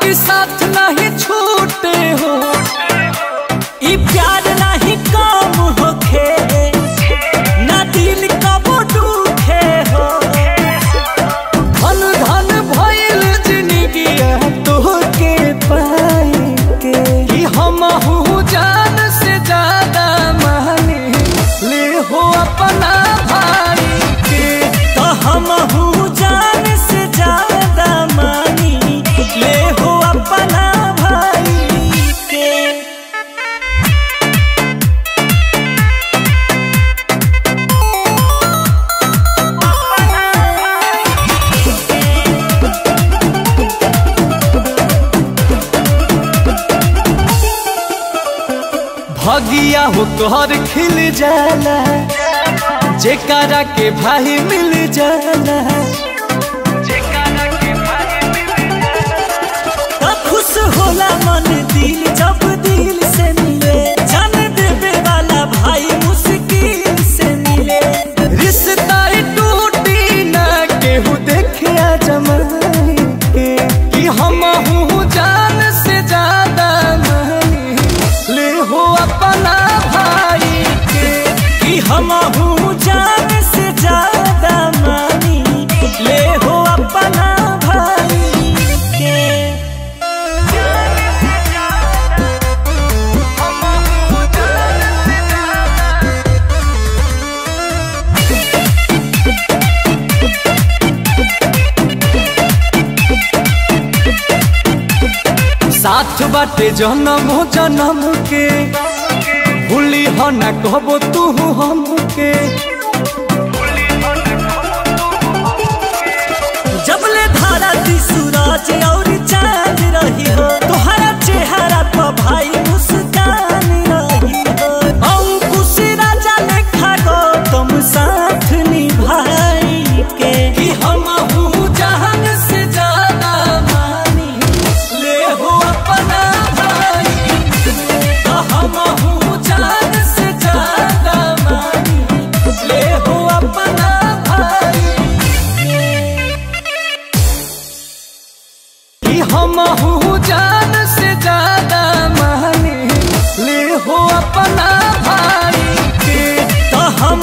कभी साथ नहीं छूटे हो, ई प्यार नहीं कम होखे, ना दिल कब दुखे हो। धन धन भइल जिंदगी तोहके पाए के, कि हमहू जान से ज्यादा माने ले हो अपना भाई के। तो हमहू जान से ज्यादा मानी ले हो अपना भाई के। भगिया हो तोहर खिल जाला, जेकरा के भाई मिल जाला, तो खुश होला मन दिल जब दिल से मिले। जान देवे वाला भाई मुश्किल से मिले, रिश्ता टूटी ना केहू देखे जमाई के। कि हमहू जान से ज्यादा मानी ले हो अपना भाई के। कि हमहू जान से ज्यादा मानी ले हो अपना भाई के। साथ बाटे जन्म जन्म के, भूली हो न कहबो तू हमके। जबले धारा दी सूरज और चांद रही हो, तोहरा चेहरा पर भाई मुस्कान रही हो। अंकुश राजा लेखा गो तुम साथ निभाई के। कि हमहू जान से ज्यादा मानी ले हो अपना भाई के। तो हमहू जान से ज्यादा मानी ले हो अपना भाई के। कि हमहू जान से ज्यादा मानी ले हो अपना भाई के। तो हम